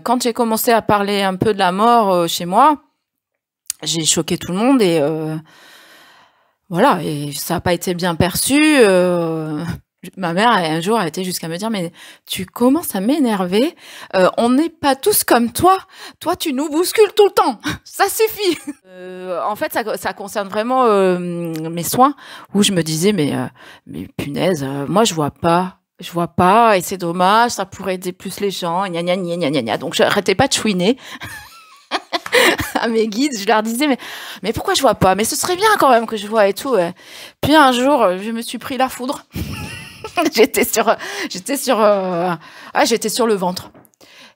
Quand j'ai commencé à parler un peu de la mort chez moi, j'ai choqué tout le monde et voilà, et ça n'a pas été bien perçu. Ma mère, un jour, a été jusqu'à me dire, mais tu commences à m'énerver. On n'est pas tous comme toi. Toi, tu nous bouscules tout le temps. Ça suffit. En fait, ça concerne vraiment mes soins, où je me disais, mais punaise, moi, je vois pas, et c'est dommage, ça pourrait aider plus les gens, gna gna gna gna gna gna. Donc, j'arrêtais pas de chouiner à mes guides, je leur disais, mais pourquoi je vois pas? Mais ce serait bien quand même que je vois et tout. Ouais. Puis un jour, je me suis pris la foudre. j'étais sur le ventre.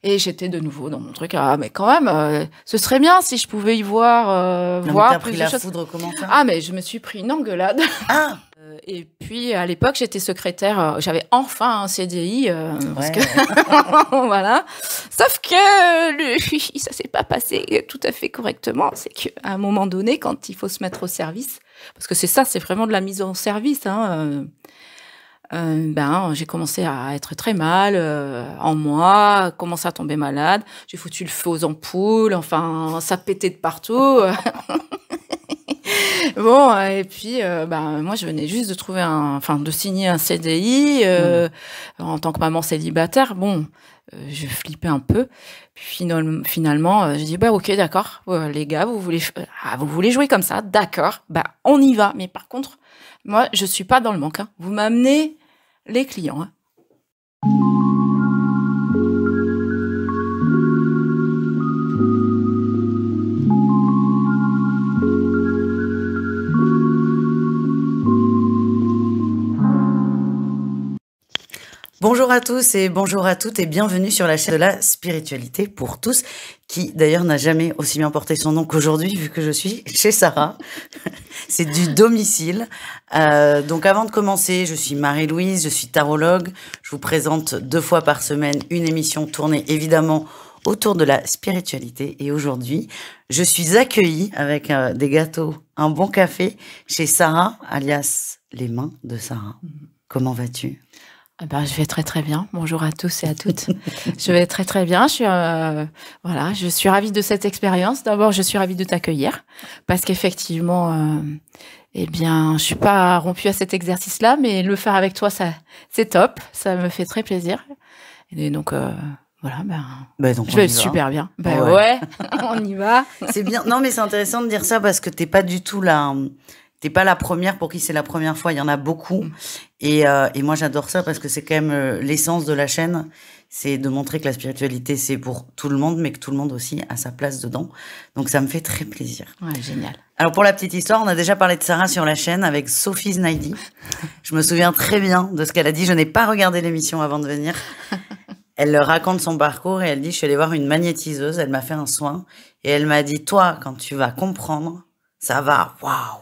Et j'étais de nouveau dans mon truc. Ah, mais quand même, ce serait bien si je pouvais y voir, Non, voir mais t'as plus pris de la choses. foudre, comment ça? Ah, mais je me suis pris une engueulade. Ah, Et puis, à l'époque, j'étais secrétaire. J'avais enfin un CDI. Parce ouais, que ouais. voilà. Sauf que ça s'est pas passé tout à fait correctement. C'est qu'à un moment donné, quand il faut se mettre au service, parce que c'est vraiment de la mise en service, hein, j'ai commencé à être très mal en moi, commencé à tomber malade. J'ai foutu le feu aux ampoules. Enfin, ça pétait de partout. Bon, et puis, moi, je venais juste de signer un CDI en tant que maman célibataire. Bon, je flippais un peu. Puis finalement, je dis ok, d'accord, les gars, vous voulez jouer comme ça, d'accord, on y va. Mais par contre, moi, je suis pas dans le manque. Hein. Vous m'amenez les clients. Hein. Bonjour à tous et bonjour à toutes et bienvenue sur la chaîne de la spiritualité pour tous, qui d'ailleurs n'a jamais aussi bien porté son nom qu'aujourd'hui vu que je suis chez Sarah. C'est du domicile. Donc avant de commencer, je suis Marie-Louise, je suis tarologue. Je vous présente 2 fois par semaine une émission tournée évidemment autour de la spiritualité. Et aujourd'hui, je suis accueillie avec des gâteaux, un bon café chez Sarah, alias les mains de Sarah. Comment vas-tu ? Je vais très très bien. Bonjour à tous et à toutes. Je vais très très bien. Je suis ravie de cette expérience. D'abord, je suis ravie de t'accueillir parce qu'effectivement, je suis pas rompue à cet exercice-là, mais le faire avec toi, c'est top. Ça me fait très plaisir. Et donc, donc je vais super bien. Ouais, on y va. C'est bien. Non, mais c'est intéressant de dire ça parce que t'es pas du tout là. T'es pas la première pour qui c'est la première fois. Il y en a beaucoup. Et moi, j'adore ça parce que c'est quand même l'essence de la chaîne. C'est de montrer que la spiritualité, c'est pour tout le monde, mais que tout le monde aussi a sa place dedans. Donc, ça me fait très plaisir. Ouais, génial. Alors, pour la petite histoire, on a déjà parlé de Sarah sur la chaîne avec Sophie Znaidi. Je me souviens très bien de ce qu'elle a dit. Je n'ai pas regardé l'émission avant de venir. Elle raconte son parcours et elle dit, je suis allée voir une magnétiseuse. Elle m'a fait un soin et elle m'a dit, toi, quand tu vas comprendre, ça va, waouh.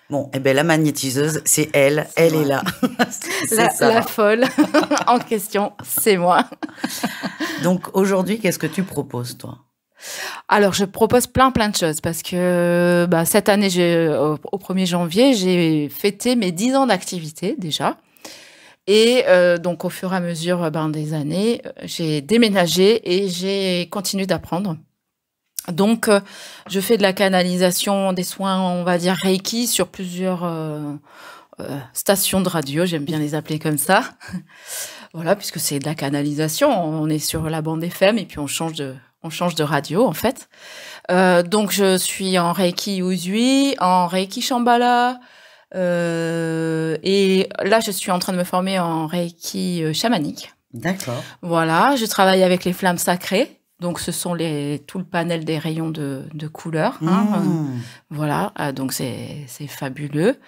Bon, la magnétiseuse, c'est elle. Elle est là. La folle en question, c'est moi. Donc, aujourd'hui, qu'est-ce que tu proposes, toi? Alors, je propose plein de choses parce que cette année, au 1er janvier, j'ai fêté mes 10 ans d'activité déjà. Et donc, au fur et à mesure des années, j'ai déménagé et j'ai continué d'apprendre. Donc, je fais de la canalisation, des soins, on va dire Reiki, sur plusieurs stations de radio. J'aime bien les appeler comme ça. Voilà, puisque c'est de la canalisation. On est sur la bande FM et puis on change de radio, en fait. Donc, je suis en Reiki Usui, en Reiki Shambhala. Et là, je suis en train de me former en Reiki chamanique. D'accord. Voilà, je travaille avec les flammes sacrées. Donc, ce sont tout le panel des rayons de couleurs. Voilà, donc c'est fabuleux.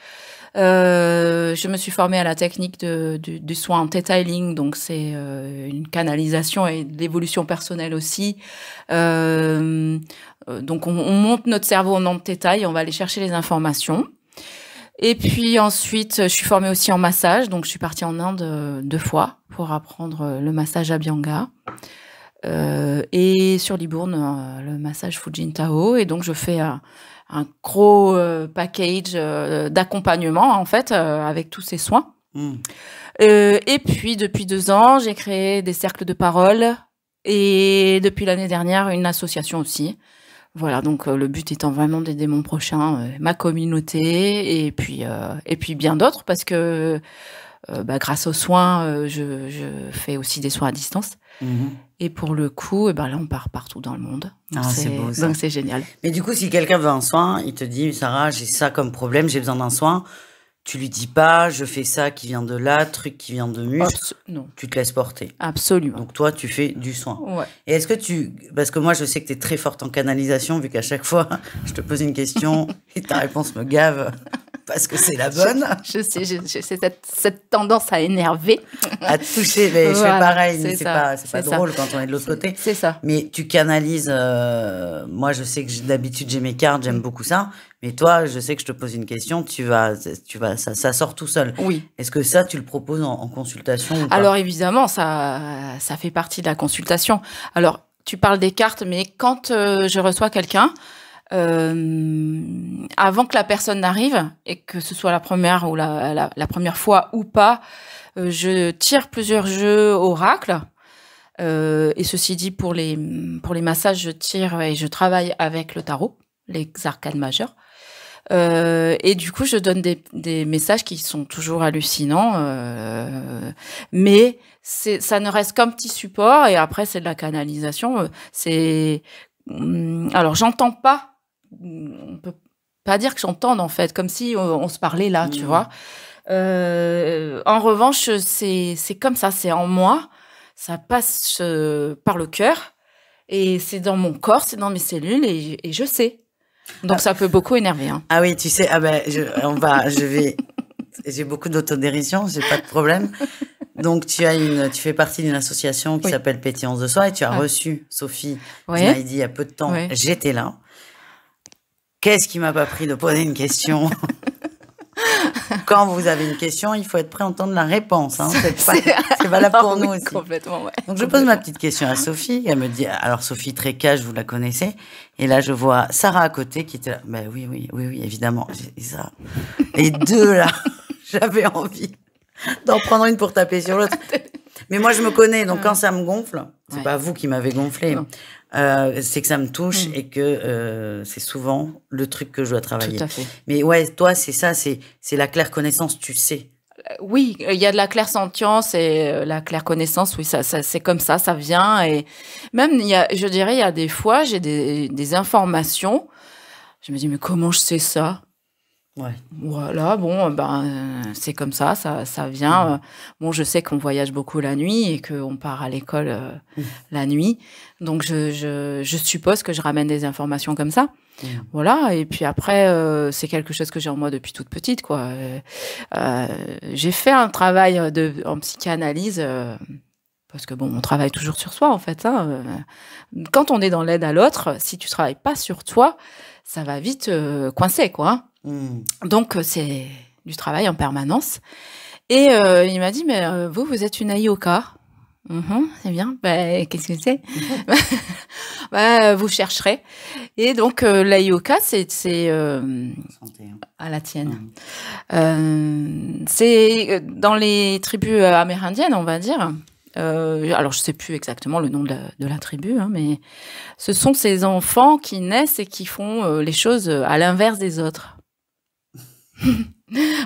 Je me suis formée à la technique du soin en Theta Healing. Donc, c'est une canalisation et de l'évolution personnelle aussi. Donc, on monte notre cerveau en ondes Theta et on va aller chercher les informations. Et puis ensuite, je suis formée aussi en massage. Donc, je suis partie en Inde 2 fois pour apprendre le massage Abhyanga. Et sur Libourne, le massage Fujin Tao. Et donc, je fais un gros package d'accompagnement, en fait, avec tous ces soins. Et puis, depuis 2 ans, j'ai créé des cercles de parole Et depuis l'année dernière, une association aussi. Voilà, donc le but étant vraiment d'aider mon prochain, ma communauté et puis bien d'autres parce que grâce aux soins, je fais aussi des soins à distance. Et pour le coup, là, on part partout dans le monde. Donc c'est beau, ça. Donc c'est génial. Mais du coup, si quelqu'un veut un soin, il te dit, Sarah, j'ai ça comme problème, j'ai besoin d'un soin. Tu lui dis pas, je fais ça qui vient de là, truc qui vient de muscle. Non. Tu te laisses porter. Absolument. Donc toi, tu fais du soin. Ouais. Et est-ce que parce que moi, je sais que tu es très forte en canalisation, vu qu'à chaque fois, je te pose une question et ta réponse me gave parce que c'est la bonne. Je sais, j'ai cette tendance à énerver. À toucher, mais je fais pareil, mais c'est pas drôle quand on est de l'autre côté. C'est ça. Mais tu canalises, moi je sais que d'habitude j'ai mes cartes, j'aime beaucoup ça. Mais toi, je sais que je te pose une question, ça sort tout seul. Oui. Est-ce que ça, tu le proposes en consultation ou pas? Alors évidemment, ça fait partie de la consultation. Alors, tu parles des cartes, mais quand je reçois quelqu'un, avant que la personne n'arrive, et que ce soit la première ou la première fois ou pas, je tire plusieurs jeux oracles. Et ceci dit, pour les massages, je tire et je travaille avec le tarot, les arcanes majeures. Et du coup, je donne des messages qui sont toujours hallucinants, mais ça ne reste qu'un petit support. Et après, c'est de la canalisation. Alors, j'entends pas. On peut pas dire que j'entende en fait, comme si on se parlait là, tu vois. En revanche, c'est comme ça, c'est en moi. Ça passe par le cœur et c'est dans mon corps, c'est dans mes cellules et je sais. Donc ça peut beaucoup énerver. Hein. Ah oui, tu sais, j'ai beaucoup d'autodérision, j'ai pas de problème. Donc tu fais partie d'une association qui s'appelle Pétillance de Soi et tu as reçu Sophie qui m'a dit il y a peu de temps, j'étais là. Qu'est-ce qui m'a pas pris de poser une question? Quand vous avez une question, il faut être prêt à entendre la réponse. Hein. C'est valable pour nous aussi. Complètement, ouais. Donc, je pose ma petite question à Sophie. Elle me dit, alors Sophie Trécage, vous la connaissez. Et là, je vois Sarah à côté qui était là. Ben oui, évidemment. J'ai ça. Et deux, là, j'avais envie d'en prendre une pour taper sur l'autre. Mais moi, je me connais. Donc, quand ça me gonfle, c'est pas vous qui m'avez gonflé. C'est que ça me touche et que c'est souvent le truc que je dois travailler. Tout à fait. Mais ouais, toi, c'est ça, c'est la claire connaissance, tu sais. Oui, il y a de la clairsentience et la claire connaissance. Oui, ça c'est comme ça vient. Et même, je dirais, il y a des fois, j'ai des informations. Je me dis, mais comment je sais ça? Ouais. Voilà, bon, c'est comme ça vient. Bon, je sais qu'on voyage beaucoup la nuit et qu'on part à l'école la nuit. Donc, je suppose que je ramène des informations comme ça. Voilà, et puis après, c'est quelque chose que j'ai en moi depuis toute petite, quoi. J'ai fait un travail en psychanalyse, parce que bon, on travaille toujours sur soi, en fait. Hein. Quand on est dans l'aide à l'autre, si tu travailles pas sur toi, ça va vite coincer, quoi. Donc, c'est du travail en permanence. Et il m'a dit, mais vous êtes une Ayoka. C'est bien. Qu'est-ce que c'est? Vous chercherez. Et donc, l'Ayoka, c'est à la tienne. C'est dans les tribus amérindiennes, on va dire. Alors, je sais plus exactement le nom de la tribu, hein, mais ce sont ces enfants qui naissent et qui font les choses à l'inverse des autres.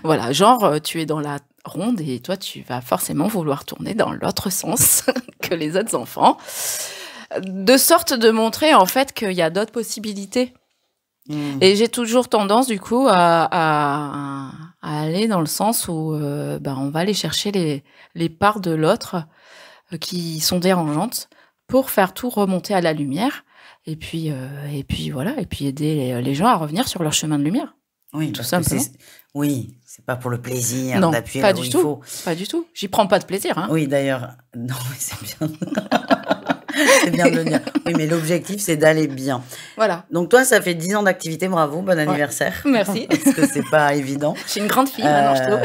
Voilà, genre, tu es dans la ronde et toi, tu vas forcément vouloir tourner dans l'autre sens que les autres enfants, de sorte de montrer, en fait, qu'il y a d'autres possibilités. Et j'ai toujours tendance, du coup, à aller dans le sens où on va aller chercher les parts de l'autre qui sont dérangeantes pour faire tout remonter à la lumière et puis voilà, et puis aider les gens à revenir sur leur chemin de lumière. Oui, tout simplement. C'est pas pour le plaisir d'appuyer là où du il tout. faut. Pas du tout. J'y prends pas de plaisir. Hein. Oui, d'ailleurs, non, mais c'est bien. C'est bien de le dire. Oui, mais l'objectif, c'est d'aller bien. Voilà. Donc toi, ça fait 10 ans d'activité, bravo, bon anniversaire. Merci. Parce que c'est pas évident. Je suis une grande fille maintenant, je trouve.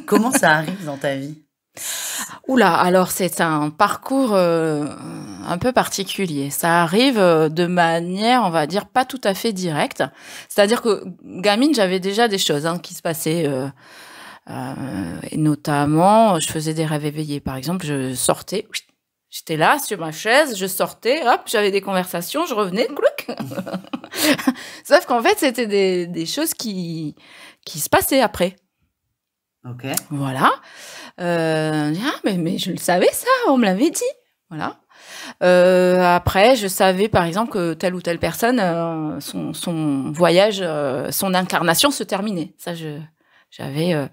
Comment ça arrive dans ta vie? Oula, alors c'est un parcours un peu particulier. Ça arrive de manière, on va dire, pas tout à fait directe. C'est-à-dire que gamine, j'avais déjà des choses qui se passaient. Et notamment, je faisais des rêves éveillés. Par exemple, je sortais, J'étais là, sur ma chaise, je sortais, hop, j'avais des conversations, je revenais, clouc. Sauf qu'en fait, c'était des choses qui se passaient après. Ok. Voilà. Mais je le savais, ça, on me l'avait dit. Voilà. Après, je savais, par exemple, que telle ou telle personne, son voyage, son incarnation se terminait. Ça, j'avais,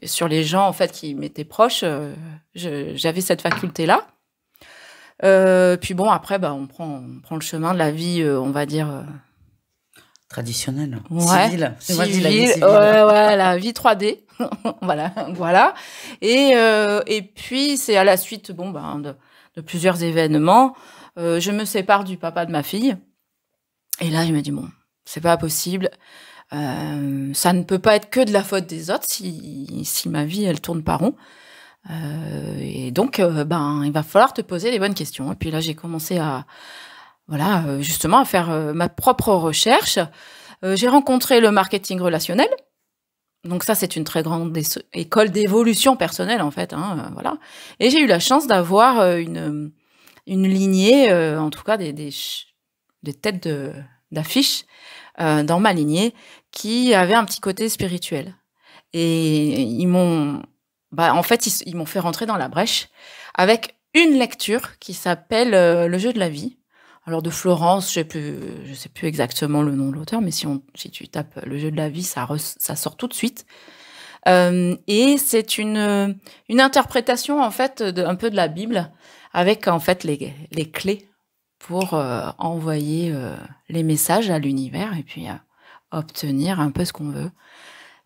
sur les gens, en fait, qui m'étaient proches, j'avais cette faculté-là. Puis bon, après, on prend le chemin de la vie, on va dire... traditionnelle. Ouais, Civile. C'est moi qui civile, dis la vie civile. ouais, la vie 3D. voilà. Et puis, c'est à la suite, de plusieurs événements, je me sépare du papa de ma fille. Et là, je me dis, bon, c'est pas possible. Ça ne peut pas être que de la faute des autres si ma vie, elle tourne pas rond. Et donc, il va falloir te poser les bonnes questions. Et puis là, j'ai commencé justement à faire ma propre recherche. J'ai rencontré le marketing relationnel. Donc ça, c'est une très grande école d'évolution personnelle, en fait. Voilà. Et j'ai eu la chance d'avoir une lignée, en tout cas des têtes d'affiches dans ma lignée qui avaient un petit côté spirituel. Et ils m'ont fait rentrer dans la brèche avec une lecture qui s'appelle Le jeu de la vie. Alors de Florence, je sais plus exactement le nom de l'auteur, mais si tu tapes Le jeu de la vie, ça sort tout de suite. Et c'est une interprétation en fait un peu de la Bible avec en fait les clés pour envoyer les messages à l'univers et puis obtenir un peu ce qu'on veut.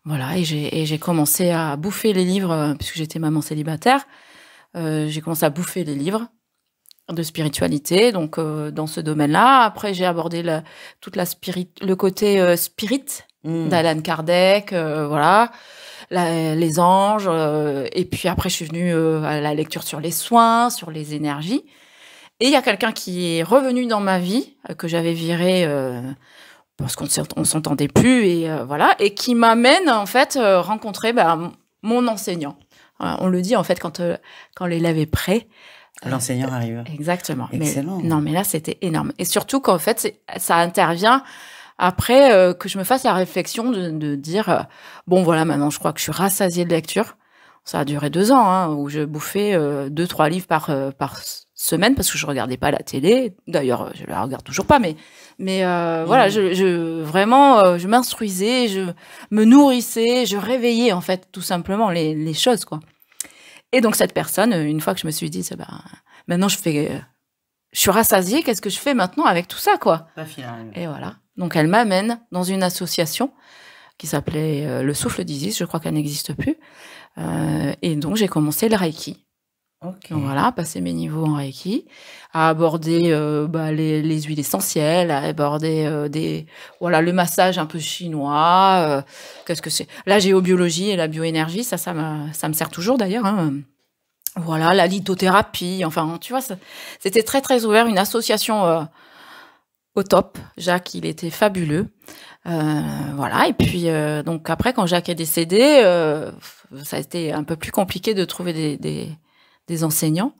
Voilà, et j'ai commencé à bouffer les livres puisque j'étais maman célibataire. J'ai commencé à bouffer les livres de spiritualité, donc dans ce domaine-là. Après, j'ai abordé le côté spirit d'Alan Kardec, voilà, les anges. Et puis après, je suis venue à la lecture sur les soins, sur les énergies. Et il y a quelqu'un qui est revenu dans ma vie, que j'avais viré parce qu'on s'entendait plus, et voilà, et qui m'amène en fait rencontrer mon enseignant. Voilà, on le dit en fait quand l'élève est prêt. L'enseignant arrive. Exactement. Excellent. Mais là, c'était énorme. Et surtout qu'en fait, ça intervient après que je me fasse la réflexion de dire bon, voilà, maintenant, je crois que je suis rassasiée de lecture. Ça a duré 2 ans, où je bouffais 2-3 livres par semaine parce que je regardais pas la télé. D'ailleurs, je la regarde toujours pas, mais voilà, je m'instruisais, je me nourrissais, je réveillais en fait tout simplement les choses, quoi. Et donc cette personne, une fois que je me suis dit, maintenant je suis rassasiée, qu'est-ce que je fais maintenant avec tout ça, quoi. Et voilà. Donc elle m'amène dans une association qui s'appelait Le Souffle d'Isis, je crois qu'elle n'existe plus. Et donc j'ai commencé le Reiki. Okay. Donc voilà, passer mes niveaux en Reiki, à aborder les huiles essentielles, à aborder le massage un peu chinois. Qu'est-ce que c'est ? La géobiologie et la bioénergie, ça me sert toujours d'ailleurs. Voilà, la lithothérapie, enfin, tu vois, c'était très très ouvert, une association au top. Jacques, il était fabuleux. Voilà, et puis donc après, quand Jacques est décédé, ça a été un peu plus compliqué de trouver des enseignants.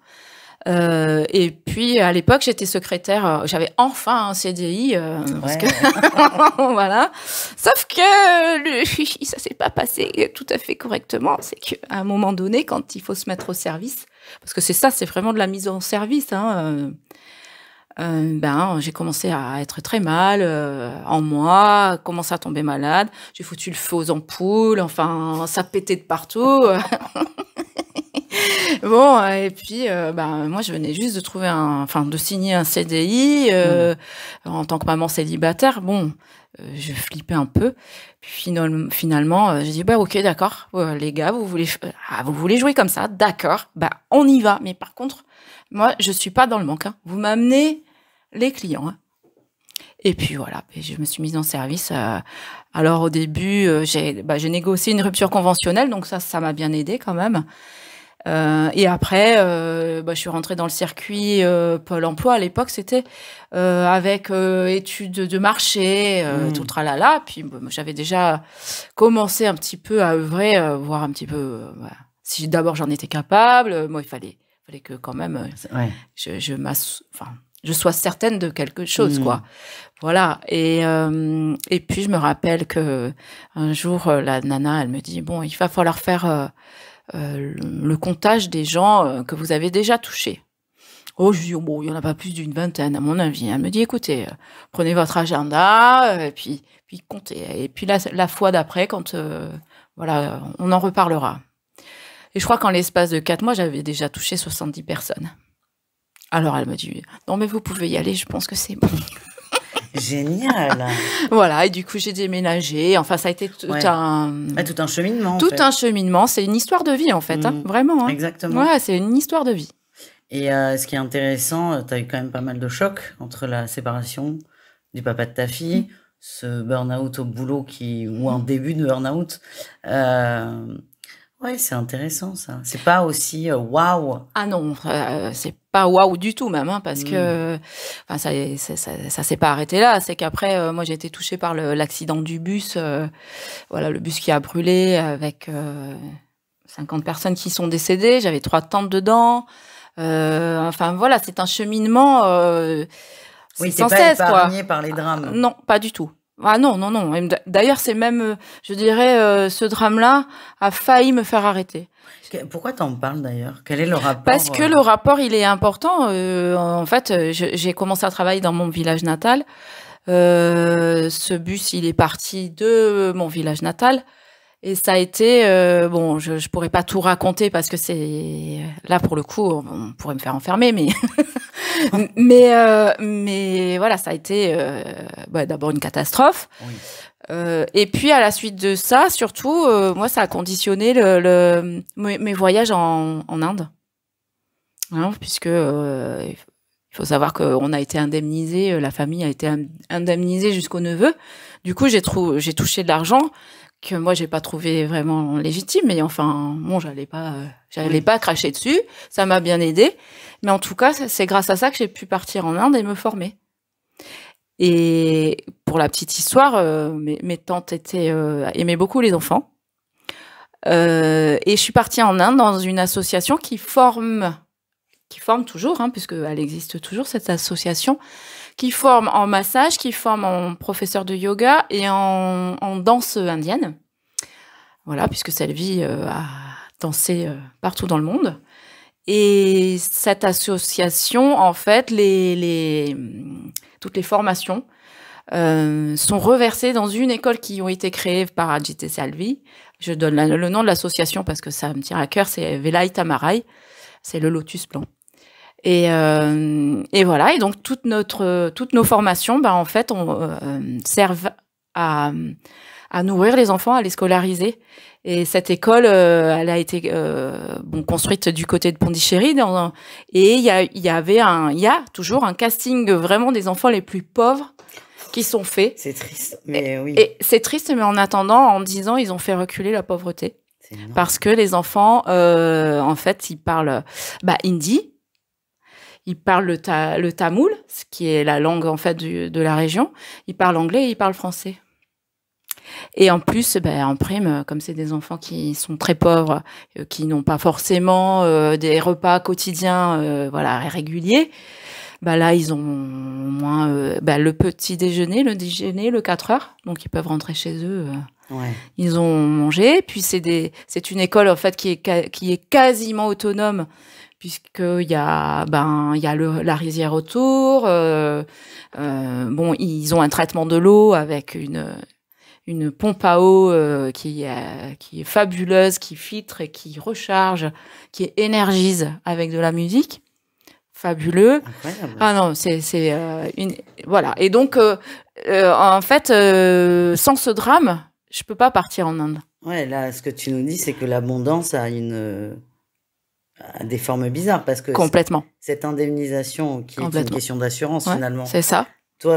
Et puis à l'époque, j'étais secrétaire, j'avais enfin un CDI, parce que voilà. Sauf que ça s'est pas passé tout à fait correctement. C'est qu'à un moment donné, quand il faut se mettre au service, parce que c'est vraiment de la mise en service, j'ai commencé à être très mal en moi, commencé à tomber malade. J'ai foutu le feu aux ampoules, enfin, ça pétait de partout. Bon, et puis, moi, je venais juste de signer un CDI en tant que maman célibataire. Bon, je flippais un peu. Puis finalement, j'ai dit, ok, d'accord, les gars, vous voulez jouer comme ça, d'accord, on y va. Mais par contre, moi, je suis pas dans le manque. Vous m'amenez les clients. Et puis voilà, je me suis mise en service. Alors au début, j'ai négocié une rupture conventionnelle, donc ça m'a bien aidée quand même. Et après, je suis rentrée dans le circuit Pôle emploi. À l'époque, c'était avec études de marché, tout tralala. Puis j'avais déjà commencé un petit peu à œuvrer, voir un petit peu si d'abord j'en étais capable. Moi, il fallait fallait que quand même Ouais. je sois certaine de quelque chose, quoi. Voilà. Et puis je me rappelle que un jour la nana, elle me dit bon, il va falloir faire le comptage des gens que vous avez déjà touchés. Oh, je dis, bon, il y en a pas plus d'une vingtaine, à mon avis. Elle me dit, écoutez, prenez votre agenda, et puis comptez. Et puis la fois d'après, quand, voilà, on en reparlera. Et je crois qu'en l'espace de 4 mois, j'avais déjà touché 70 personnes. Alors, elle me dit, non, mais vous pouvez y aller, je pense que c'est bon. Génial. Voilà, et du coup, j'ai déménagé. Enfin, ça a été tout un cheminement. Tout un cheminement. C'est une histoire de vie, en fait, hein, vraiment. Hein. Exactement. Ouais, c'est une histoire de vie. Et ce qui est intéressant, tu as eu quand même pas mal de chocs entre la séparation du papa de ta fille, ce burn-out au boulot ou un début de burn-out. Ouais, c'est intéressant ça. C'est pas aussi waouh. Ah non, c'est pas waouh du tout même, hein, parce que ça s'est pas arrêté là. C'est qu'après, moi j'ai été touchée par l'accident du bus, voilà, le bus qui a brûlé avec 50 personnes qui sont décédées. J'avais 3 tantes dedans. Enfin voilà, c'est un cheminement. Oui, sans t'es pas cesse, épargnée par les drames. Non, pas du tout. Ah non. D'ailleurs, c'est même, je dirais, ce drame-là a failli me faire arrêter. Pourquoi t'en parles d'ailleurs? Quel est le rapport? Parce que le rapport, il est important. En fait, j'ai commencé à travailler dans mon village natal. Ce bus, il est parti de mon village natal. Et ça a été, bon, je pourrais pas tout raconter parce que c'est, là, pour le coup, on pourrait me faire enfermer, mais, mais voilà, ça a été, d'abord une catastrophe. Oui. Et puis, à la suite de ça, surtout, moi, ça a conditionné mes voyages en Inde. Hein, puisque, il faut savoir qu'on a été indemnisé, la famille a été indemnisée jusqu'au neveu. Du coup, j'ai touché de l'argent que moi j'ai pas trouvé vraiment légitime, mais enfin bon, j'allais pas cracher dessus, ça m'a bien aidé, mais en tout cas c'est grâce à ça que j'ai pu partir en Inde et me former. Et pour la petite histoire, mes tantes aimaient beaucoup les enfants, et je suis partie en Inde dans une association qui forme toujours, hein, puisque elle existe toujours, cette association, qui forme en massage, qui forme en professeur de yoga et en danse indienne. Voilà, puisque Selvi a dansé partout dans le monde. Et cette association, en fait, toutes les formations sont reversées dans une école qui ont été créées par Ajit et Selvi. Je donne le nom de l'association parce que ça me tient à cœur, c'est Velai Tamarai, c'est le lotus blanc. Et voilà. Et donc toutes nos formations, en fait, servent à nourrir les enfants, à les scolariser. Et cette école, elle a été construite du côté de Pondichéry, et il y a toujours un casting vraiment des enfants les plus pauvres qui sont faits. C'est triste, mais oui. Et c'est triste, mais en attendant, en 10 ans, ils ont fait reculer la pauvreté. Parce que les enfants, en fait, ils parlent hindi. Ils parlent le tamoul, ce qui est la langue en fait de la région. Ils parlent anglais et ils parlent français. Et en plus, en prime, comme c'est des enfants qui sont très pauvres, qui n'ont pas forcément des repas quotidiens, réguliers, là ils ont au moins le petit déjeuner, le déjeuner, le 4 heures, donc ils peuvent rentrer chez eux. Ouais. Ils ont mangé. Puis c'est une école en fait qui est quasiment autonome, puisqu'il y a la rizière autour. Ils ont un traitement de l'eau avec une pompe à eau qui est fabuleuse, qui filtre et qui recharge, qui énergise avec de la musique. Fabuleux. Incroyable. Ah non, voilà. Et donc en fait, sans ce drame, je peux pas partir en Inde. Ouais, là, ce que tu nous dis, c'est que l'abondance a des formes bizarres, parce que complètement. Cette indemnisation qui est une question d'assurance, finalement. C'est ça.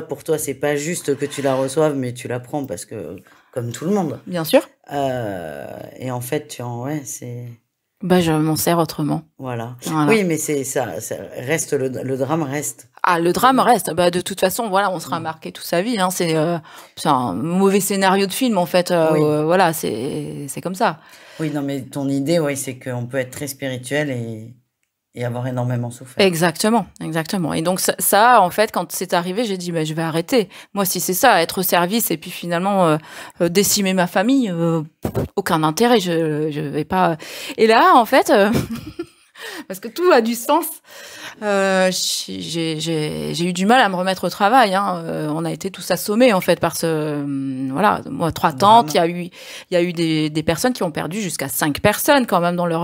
Pour toi, c'est pas juste que tu la reçoives, mais tu la prends parce que, comme tout le monde. Bien sûr. Et en fait, c'est... je m'en sers autrement. Voilà. Oui, mais ça reste, le drame reste. Ah, le drame reste. De toute façon, voilà, on sera marqué toute sa vie. Hein. C'est un mauvais scénario de film, en fait. Voilà, c'est comme ça. Oui, non, mais ton idée, c'est qu'on peut être très spirituel et Et avoir énormément souffert. Exactement, exactement. Et donc ça, en fait, quand c'est arrivé, j'ai dit, je vais arrêter. Moi, si c'est ça, être au service et puis finalement décimer ma famille, aucun intérêt. Je vais pas. Et là, en fait, parce que tout a du sens. J'ai eu du mal à me remettre au travail. On a été tous assommés en fait par voilà, moi 3 tantes. Il y a eu des personnes qui ont perdu jusqu'à 5 personnes quand même dans leur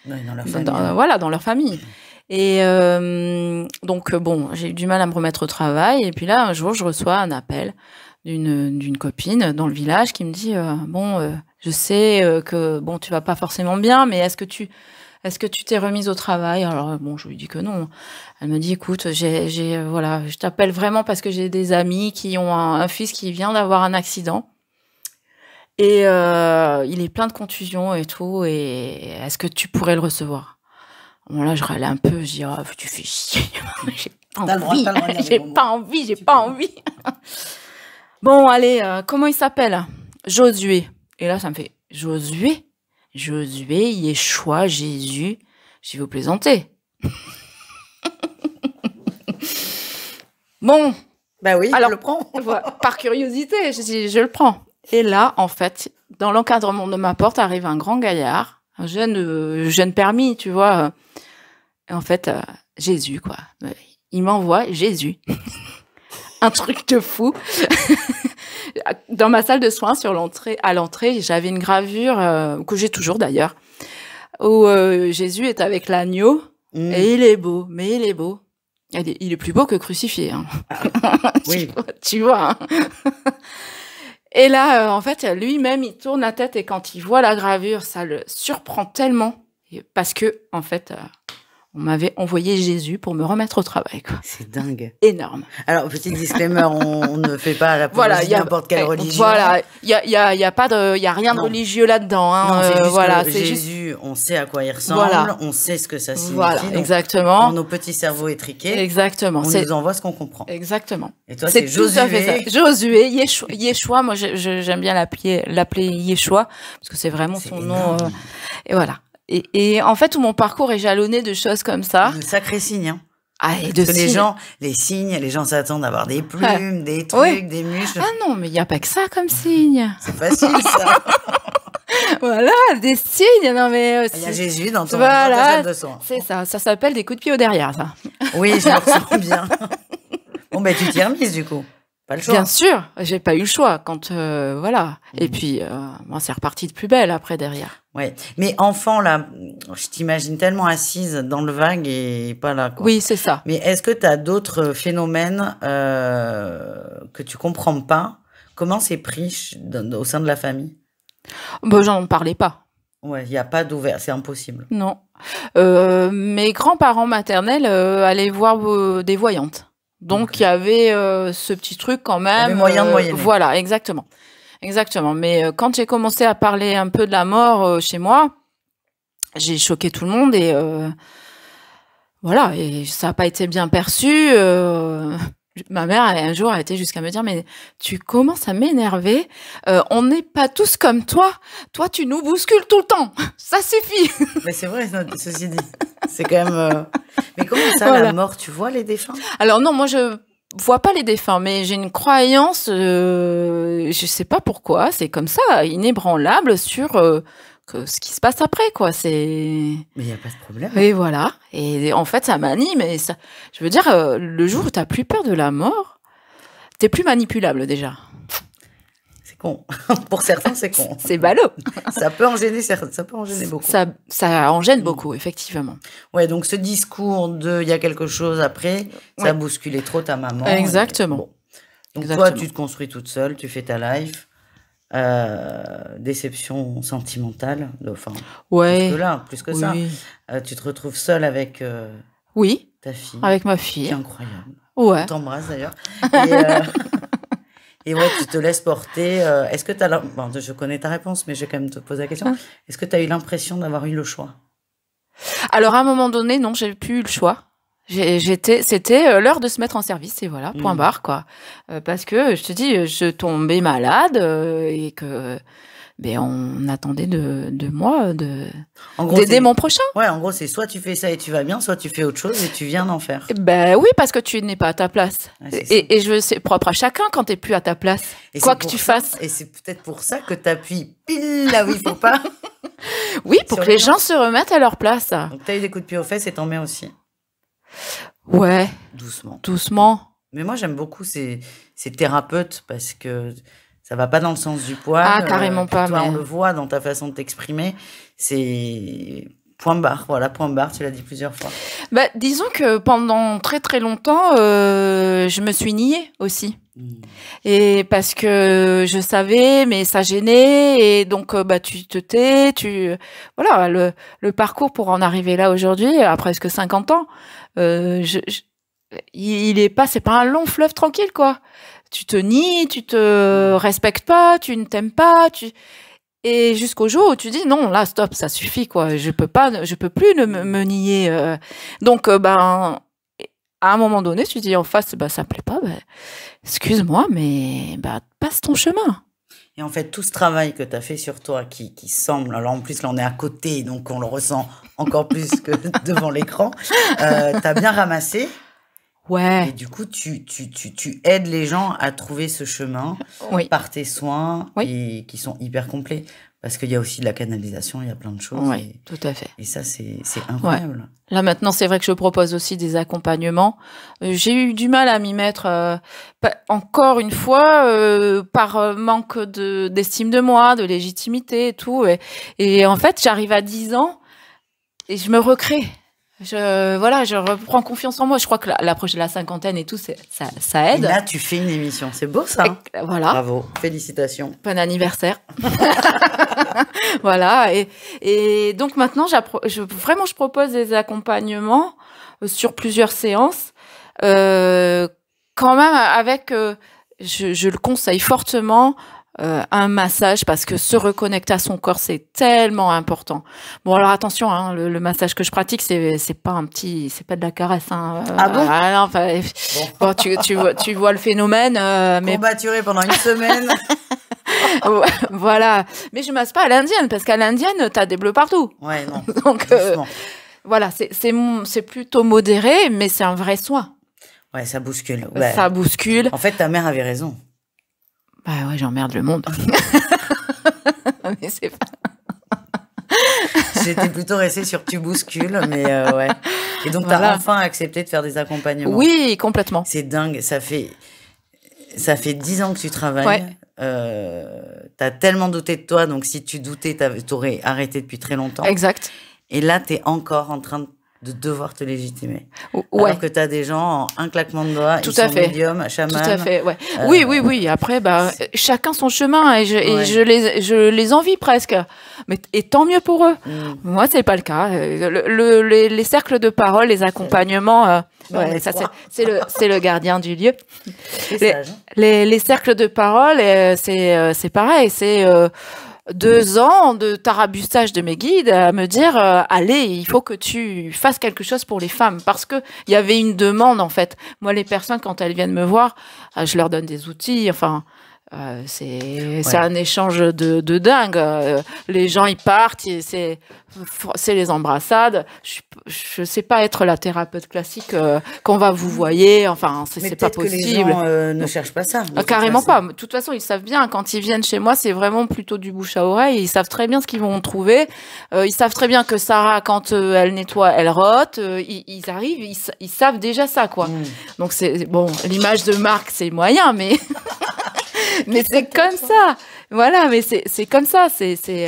dans leur famille. Et donc bon, j'ai eu du mal à me remettre au travail. Et puis là, un jour, je reçois un appel d'une copine dans le village qui me dit je sais que bon, tu vas pas forcément bien, mais est-ce que tu t'es remise au travail? Alors bon, je lui dis que non. Elle me dit, écoute, voilà, je t'appelle vraiment parce que j'ai des amis qui ont un fils qui vient d'avoir un accident et il est plein de contusions et tout. Et est-ce que tu pourrais le recevoir? Bon là, je râlais un peu. Je dis, oh, tu fais chier. J'ai pas envie. Bon, allez, comment il s'appelle? Josué. Et là, ça me fait Josué, Yeshua, Jésus. Je vais vous plaisanter. Bon. Bah oui, alors, je le prends. Par curiosité, je dis, je le prends. Et là, en fait, dans l'encadrement de ma porte, arrive un grand gaillard, un jeune permis, tu vois. Et en fait, Jésus, quoi. Il m'envoie Jésus. Un truc de fou. Dans ma salle de soins, à l'entrée, j'avais une gravure que j'ai toujours d'ailleurs, où Jésus est avec l'agneau et il est beau, mais il est beau. Il est plus beau que crucifié. Hein. Oui. tu vois. Hein. Et là, en fait, lui-même, il tourne la tête et quand il voit la gravure, ça le surprend tellement parce que, en fait, on m'avait envoyé Jésus pour me remettre au travail. Quoi. C'est dingue. Énorme. Alors, petit disclaimer, on ne fait pas l'apologie de n'importe quelle religion. Voilà, il y a rien de religieux là-dedans. Hein. Non, c'est juste voilà, que c'est Jésus, on sait à quoi il ressemble, on sait ce que ça signifie. Voilà, donc, exactement. Dans nos petits cerveaux étriqués, exactement. On nous envoie ce qu'on comprend. Exactement. Et toi, c'est Josué. Josué, Yeshua, moi j'aime bien l'appeler Yeshua, parce que c'est vraiment son nom. Et voilà. Et en fait, tout mon parcours est jalonné de choses comme ça. De sacrés signes, hein. Ah, et de signes. Les gens s'attendent à avoir des plumes, des trucs, des muscles. Ah non, mais il n'y a pas que ça comme signe. C'est facile, ça. Voilà, des signes. Non, mais il y a Jésus dans ton salle de soins. C'est ça. Ça s'appelle des coups de pied au derrière, ça. Oui, je le ressens bien. Bon, ben, tu t'y es remise, du coup. Pas le choix. Bien sûr, j'ai pas eu le choix quand voilà. Et puis moi c'est reparti de plus belle après derrière. Ouais, mais enfant là, je t'imagine tellement assise dans le vague et pas là quoi. Oui, c'est ça. Mais est-ce que tu as d'autres phénomènes que tu comprends pas? Comment c'est pris au sein de la famille? J'en parlais pas. Ouais, il y a pas d'ouvert, c'est impossible. Non. Mes grands-parents maternels allaient voir des voyantes. Donc, il y avait ce petit truc quand même. Il y avait moyen de moyenner. Voilà, exactement. Mais quand j'ai commencé à parler un peu de la mort chez moi, j'ai choqué tout le monde et voilà, et ça n'a pas été bien perçu. Ma mère, un jour, a été jusqu'à me dire, mais tu commences à m'énerver. On n'est pas tous comme toi. Toi, tu nous bouscules tout le temps. Ça suffit. Mais c'est vrai, ceci dit. C'est quand même... Mais comment ça, la mort? Tu vois les défunts? Alors non, moi, je vois pas les défunts, mais j'ai une croyance, je sais pas pourquoi, c'est comme ça, inébranlable sur ce qui se passe après, quoi. Mais il n'y a pas de problème. Et voilà. Et en fait, ça m'anime. Et ça, je veux dire, le jour où tu n'as plus peur de la mort, tu es plus manipulable déjà. C'est con. Pour certains, c'est con. C'est ballot. Ça peut en gêner beaucoup. Ça en gêne beaucoup, effectivement. Ouais, donc ce discours de il y a quelque chose après, ça a bousculé trop ta maman. Exactement. Bon. Donc toi, tu te construis toute seule, tu fais ta life. Déception sentimentale, enfin, plus que ça. Tu te retrouves seule avec ta fille. Avec ma fille. C'est incroyable. Ouais. Je t'embrasse d'ailleurs. Et ouais, tu te laisses porter. Est-ce que je connais ta réponse, mais je vais quand même te poser la question. Est-ce que tu as eu l'impression d'avoir eu le choix? Alors, à un moment donné, non, j'ai plus eu le choix. C'était l'heure de se mettre en service et voilà, point barre, quoi. Parce que, je te dis, je tombais malade et que ben on attendait de moi En gros, d'aider mon prochain. Ouais, en gros, c'est soit tu fais ça et tu vas bien, soit tu fais autre chose et tu viens d'en faire. Ben oui, parce que tu n'es pas à ta place. Ouais, c'est C'est propre à chacun quand t'es plus à ta place. Et Quoi c'est que pour tu ça- fasses. Et c'est peut-être pour ça que t'appuies pile là où il faut pas. Oui, pour Sur que les les gens se remettent à leur place. Donc t'as eu des coups de pied aux fesses et t'en mets aussi. Ouais, Doucement. doucement. Mais moi, j'aime beaucoup ces thérapeutes parce que ça va pas dans le sens du poil. Ah, carrément Puis pas, toi, mais- on le voit dans ta façon de t'exprimer. C'est point barre. Voilà, point barre. Tu l'as dit plusieurs fois. Bah, disons que pendant très très longtemps, je me suis niée aussi. Et parce que je savais, mais ça gênait, et donc bah tu te tais, voilà le parcours pour en arriver là aujourd'hui, à presque 50 ans, il est pas, c'est pas un long fleuve tranquille quoi. Tu te nies, tu te respectes pas, tu ne t'aimes pas, et jusqu'au jour où tu dis non, là stop, ça suffit quoi. Je peux plus me nier. Donc ben à un moment donné, tu dis en face, bah ça me plaît pas, bah, excuse-moi, mais bah passe ton chemin. Et en fait, tout ce travail que tu as fait sur toi, qui semble, alors en plus là on est à côté, donc on le ressent encore plus que devant l'écran, t'as bien ramassé. Ouais. Et du coup, tu aides les gens à trouver ce chemin Oui. par tes soins Oui. et qui sont hyper complets. Parce qu'il y a aussi de la canalisation, il y a plein de choses. Oui, tout à fait. Et ça, c'est incroyable. Ouais. Là maintenant, c'est vrai que je propose aussi des accompagnements. J'ai eu du mal à m'y mettre, encore une fois, par manque d'estime de moi, de légitimité et tout. Et en fait, j'arrive à 10 ans et je me recrée. Je reprends confiance en moi. Je crois que l'approche de la cinquantaine et tout, ça aide. Et là, tu fais une émission. C'est beau, ça. Voilà. Bravo. Félicitations. Bon anniversaire. Voilà. Et donc maintenant, vraiment, je propose des accompagnements sur plusieurs séances. Quand même avec, je le conseille fortement, un massage, parce que se reconnecter à son corps, c'est tellement important. Bon, alors attention, hein, le massage que je pratique, c'est pas c'est pas de la caresse. Hein, ah bon? Non, enfin, bon, tu vois le phénomène. Mais courbaturé pendant une semaine. Voilà. Mais je masse pas à l'indienne, parce qu'à l'indienne, t'as des bleus partout. Ouais, non. Donc, voilà, c'est plutôt modéré, mais c'est un vrai soin. Ouais, ça bouscule. Ouais. Ça bouscule. En fait, ta mère avait raison. Bah ouais, j'emmerde le monde. Mais c'est pas... J'étais plutôt restée sur tu bouscules, mais ouais. Et donc, Voilà. t'as enfin accepté de faire des accompagnements. Oui, complètement. C'est dingue. Ça fait 10 ans que tu travailles. Ouais. T'as tellement douté de toi, donc si tu doutais, t'aurais arrêté depuis très longtemps. Exact. Et là, t'es encore en train de devoir te légitimer. Ouais. Alors que t'as des gens en un claquement de doigts, Tout ils à sont fait. médiums, chamans. Tout à fait, ouais. Oui. Après, bah, chacun son chemin, et Ouais. je les envie presque. Et tant mieux pour eux. Moi, c'est pas le cas. Les cercles de parole, les accompagnements, Non, ouais, mais ça quoi c'est le gardien du lieu. C'est sage, hein. Les cercles de parole, c'est pareil. C'est 2 ans de tarabussage de mes guides à me dire allez, il faut que tu fasses quelque chose pour les femmes, parce que il y avait une demande en fait. Moi, les personnes, quand elles viennent me voir, je leur donne des outils. Enfin, c'est un échange de dingue. Les gens ils partent, c'est les embrassades. Je sais pas être la thérapeute classique qu'on va vous voyez. Enfin, c'est pas possible. Mais peut-être que les gens ne cherchent pas ça. Carrément pas. De toute façon, ils savent bien. Quand ils viennent chez moi, c'est vraiment plutôt du bouche à oreille. Ils savent très bien ce qu'ils vont trouver. Ils savent très bien que Sarah, quand elle nettoie, elle rote. Ils arrivent, ils savent déjà ça, quoi. Donc c'est bon. L'image de marque, c'est moyen, mais mais c'est comme ça. Voilà, mais c'est comme ça. C'est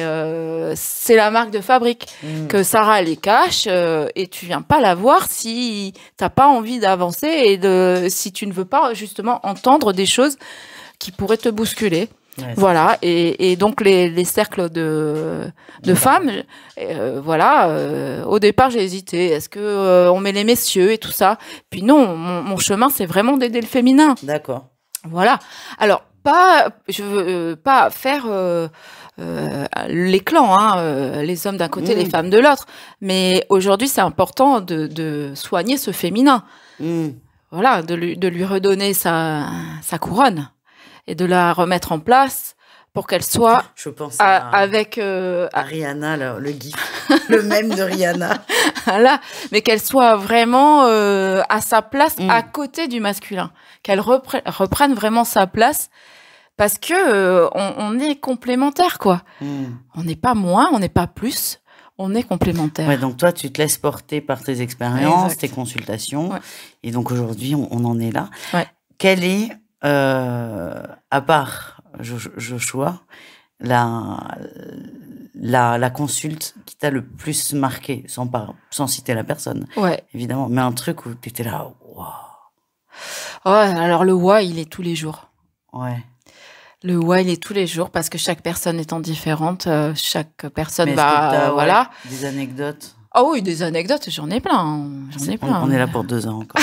la marque de fabrique que Sarah elle les cache, et tu viens pas la voir si t'as pas envie d'avancer, et si tu ne veux pas justement entendre des choses qui pourraient te bousculer. Ouais, voilà, et donc les cercles de femmes, voilà, au départ j'ai hésité, est-ce que on met les messieurs et tout ça, puis non, mon chemin c'est vraiment d'aider le féminin. D'accord. Voilà. Alors je veux pas faire les clans, hein, les hommes d'un côté, les femmes de l'autre, mais aujourd'hui c'est important de soigner ce féminin. Voilà, de lui redonner sa couronne et de la remettre en place, pour qu'elle soit Je pense avec à Rihanna, le gif, le mème de Rihanna. là, mais qu'elle soit vraiment à sa place à côté du masculin, qu'elle reprenne vraiment sa place, parce que on est complémentaires, quoi. On n'est pas moins, on n'est pas plus, on est complémentaires. Ouais, donc toi, tu te laisses porter par tes expériences, tes consultations, et donc aujourd'hui, on en est là. Ouais. Quelle est, à part Joshua, la consulte qui t'a le plus marqué, sans citer la personne, évidemment, mais un truc où tu étais là, waouh. Oh, alors le il est tous les jours. Ouais. Le il est tous les jours parce que chaque personne étant différente, chaque personne mais va, voilà. Des anecdotes. Ah oui, des anecdotes, j'en ai plein. On est là pour 2 ans encore.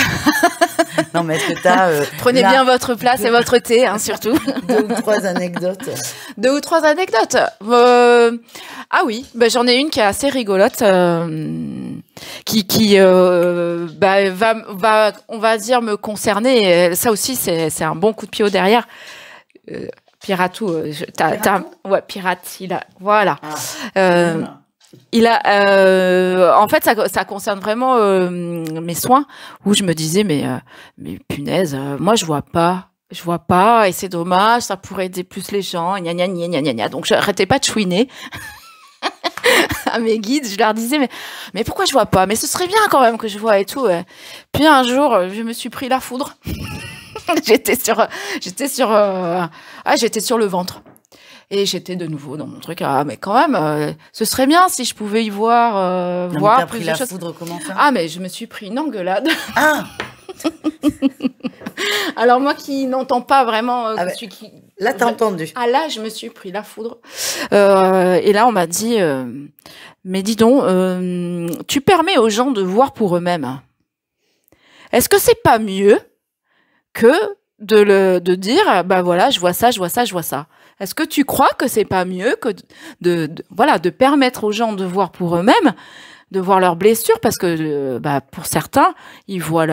Non, mais est-ce que t'as... Prenez bien votre place et votre thé, hein, surtout. 2 ou 3 anecdotes. 2 ou 3 anecdotes. Ah oui, j'en ai une qui est assez rigolote, qui va, on va dire, me concerner. Et ça aussi, c'est un bon coup de pied au derrière. Piratou, Pirate, voilà. Il a, en fait, ça concerne vraiment mes soins, où je me disais, mais punaise, moi je vois pas, et c'est dommage, ça pourrait aider plus les gens, gna gna gna gna gna. Donc j'arrêtais pas de chouiner à mes guides, je leur disais, mais pourquoi je vois pas? Mais ce serait bien quand même que je vois et tout. Puis un jour, je me suis pris la foudre. J'étais sur le ventre. Et j'étais de nouveau dans mon truc. Ah, mais quand même, ce serait bien si je pouvais y voir. Non, voir. T'as pris la foudre, comment ça? Ah, mais je me suis pris une engueulade. Ah. Alors moi qui n'entends pas vraiment. Là, t'as entendu. Ah là, je me suis pris la foudre. Et là, on m'a dit, mais dis donc, tu permets aux gens de voir pour eux-mêmes. Est-ce que c'est pas mieux que de dire, bah voilà, je vois ça, je vois ça, je vois ça. Est-ce que tu crois que c'est pas mieux que de permettre aux gens de voir pour eux-mêmes, de voir leurs blessures, parce que pour certains, ils voient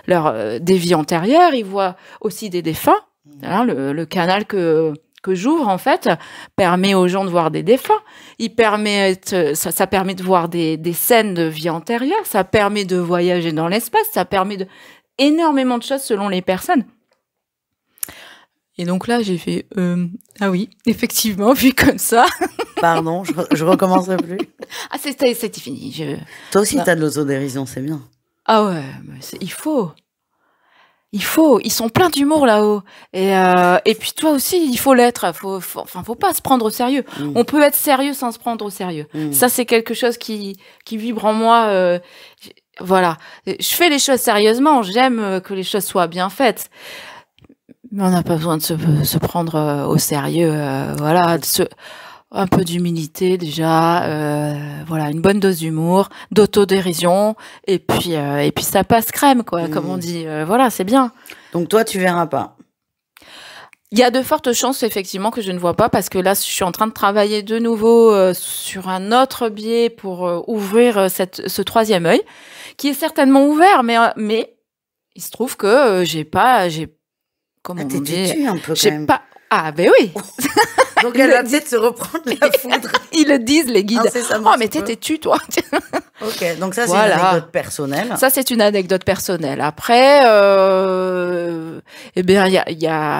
des vies antérieures, ils voient aussi des défunts. Hein, le canal que j'ouvre, en fait, permet aux gens de voir des défunts. Ça permet de voir des scènes de vie antérieure, ça permet de voyager dans l'espace, ça permet énormément de choses selon les personnes. Et donc là, j'ai fait ah oui, effectivement, vu comme ça. Pardon, je recommencerai plus. Ah, c'était fini. Toi aussi, t'as de l'autodérision, c'est bien. Ah ouais, il faut. Ils sont pleins d'humour là-haut. Et puis toi aussi, il faut l'être. Faut pas se prendre au sérieux. On peut être sérieux sans se prendre au sérieux. Ça, c'est quelque chose qui vibre en moi. Voilà. Je fais les choses sérieusement. J'aime que les choses soient bien faites. Mais on n'a pas besoin de se prendre au sérieux. Voilà. Un peu d'humilité déjà, voilà, une bonne dose d'humour, d'autodérision, et puis ça passe crème, quoi, comme on dit. Voilà, c'est bien. Donc toi, tu verras pas. Il y a de fortes chances, effectivement, que je ne vois pas, parce que là, je suis en train de travailler de nouveau sur un autre biais pour ouvrir ce troisième œil, qui est certainement ouvert, mais il se trouve que comment on dit, têtu un peu quand même. Ah, ben oui. Donc elle va peut-être se reprendre la foudre. Ils le disent, les guides. Oh, mais t'es têtu, toi. Ok, donc ça, c'est une anecdote personnelle. Ça, c'est une anecdote personnelle. Après, eh bien,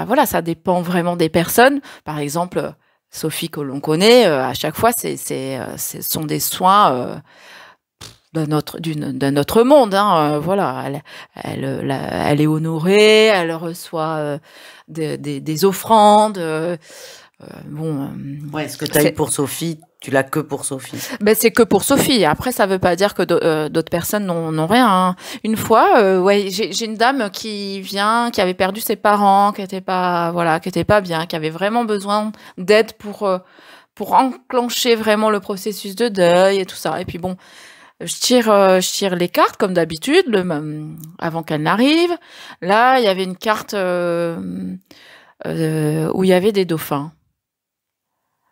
voilà, ça dépend vraiment des personnes. Par exemple, Sophie, que l'on connaît, à chaque fois, ce sont des soins d'un autre monde, hein, voilà. Elle est honorée, elle reçoit des offrandes. Ouais, ce que tu as eu pour Sophie, tu l'as que pour Sophie. Ben c'est que pour Sophie. Après, ça veut pas dire que d'autres personnes n'ont rien. Hein. Une fois, j'ai une dame qui vient, qui avait perdu ses parents, qui était pas bien, qui avait vraiment besoin d'aide pour enclencher vraiment le processus de deuil et tout ça. Et puis bon, je tire les cartes comme d'habitude, avant qu'elle n'arrive. Là, il y avait une carte où il y avait des dauphins.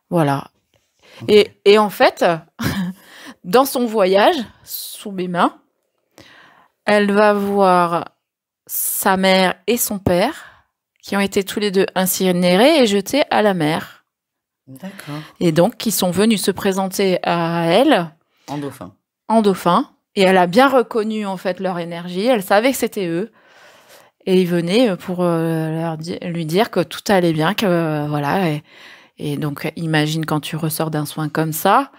Voilà. Okay. Et en fait, dans son voyage, sous mes mains, elle va voir sa mère et son père, qui ont été tous les deux incinérés et jetés à la mer. D'accord. Et donc, ils sont venus se présenter à elle En dauphin. en dauphin. Et elle a bien reconnu, en fait, leur énergie. Elle savait que c'était eux. Et ils venaient pour lui dire que tout allait bien, que voilà. Et donc, imagine quand tu ressors d'un soin comme ça.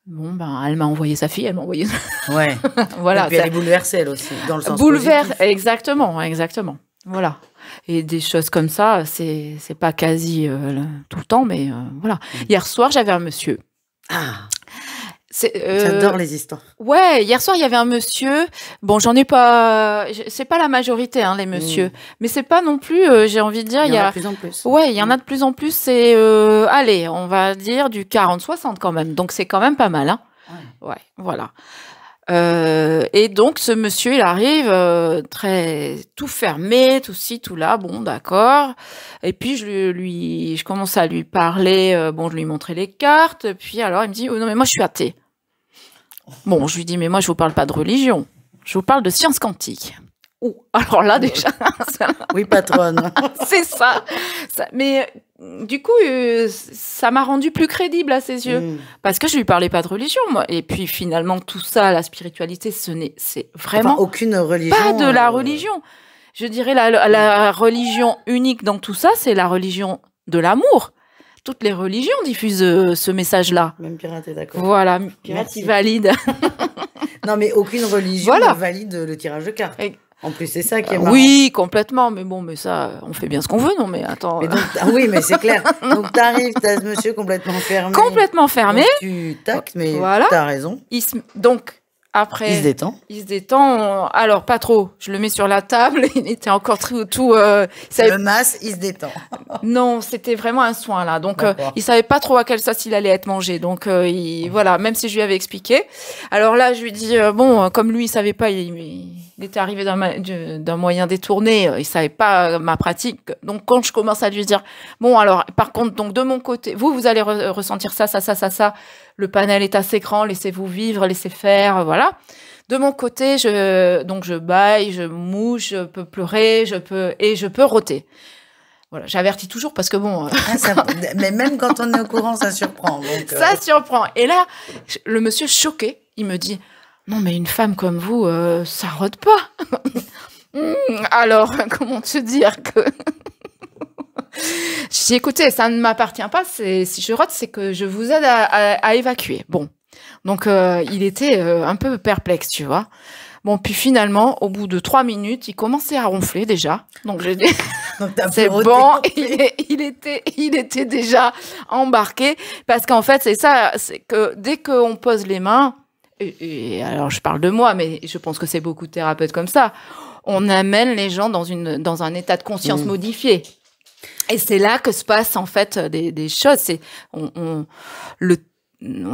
Bon, ben, elle m'a envoyé sa fille, elle m'a envoyé. Ouais. Voilà. Et puis elle est bouleversée, elle aussi, dans le sens Bouleverse, positif. exactement. Voilà. Et des choses comme ça, c'est pas quasi tout le temps, mais voilà. Hier soir, j'avais un monsieur. Ah, C'est, j'adore les histoires. Ouais, hier soir, il y avait un monsieur. Bon, j'en ai pas. C'est pas la majorité, hein, les messieurs. Mais c'est pas non plus, j'ai envie de dire, Il y en a de plus en plus. Ouais, il y en a de plus en plus. C'est, allez, on va dire du 40-60 quand même. Donc, c'est quand même pas mal, hein. Ouais, voilà. Et donc, ce monsieur, il arrive très tout fermé, tout ci, tout là. Bon, d'accord. Et puis, je commence à lui parler. Bon, je lui montrais les cartes. Puis, alors, il me dit, oh non, mais moi, je suis athée. Bon, je lui dis, mais moi, je vous parle pas de religion. Je vous parle de science quantique. Oh, alors là, déjà. Oui, patronne. C'est ça. Mais du coup, ça m'a rendu plus crédible à ses yeux. Parce que je lui parlais pas de religion, moi. Et puis finalement, tout ça, la spiritualité, c'est vraiment aucune religion. Pas de la religion. Je dirais la religion unique dans tout ça, c'est la religion de l'amour. Toutes les religions diffusent ce message-là. Même pirate est d'accord. Voilà, pirate qui valide. Non, mais aucune religion ne valide le tirage de cartes. En plus, c'est ça qui est marrant. Oui, complètement. Mais bon, mais ça, on fait bien ce qu'on veut, non? Mais attends. Mais donc, oui, mais c'est clair. Donc, t'arrives, t'as ce monsieur complètement fermé. Complètement fermé. Donc, tu tac, mais voilà. T'as raison. Donc, après. Il se détend. Il se détend. Alors, pas trop. Je le mets sur la table. Il était encore tout. Le masse, il se détend. Non, c'était vraiment un soin, là. Donc, il savait pas trop à quelle sauce il allait être mangé. Donc, voilà, même si je lui avais expliqué. Alors là, je lui dis, bon, comme lui, il savait pas, il était arrivé d'un moyen détourné. Il savait pas ma pratique. Donc, quand je commence à lui dire, bon, alors, par contre, donc, de mon côté, vous allez ressentir ça. Le panel est assez grand, laissez-vous vivre, laissez faire, voilà. De mon côté, je bâille, je mouche, je peux pleurer, je peux rôter. Voilà, j'avertis toujours parce que bon. Mais même quand on est au courant, ça surprend. Donc, Ça surprend. Et là, le monsieur choqué, il me dit, non mais une femme comme vous, ça rôde pas. Alors, comment te dire que je dis, écoutez, ça ne m'appartient pas. Si je rote, c'est que je vous aide à évacuer. Bon. Donc, il était un peu perplexe, tu vois. Bon, puis finalement, au bout de 3 minutes, il commençait à ronfler déjà. Donc, j'ai dit, c'est bon, il était déjà embarqué. Parce qu'en fait, c'est ça, c'est que dès qu'on pose les mains, et alors je parle de moi, mais je pense que c'est beaucoup de thérapeutes comme ça, on amène les gens dans un état de conscience modifié. Et c'est là que se passent en fait des choses. C'est en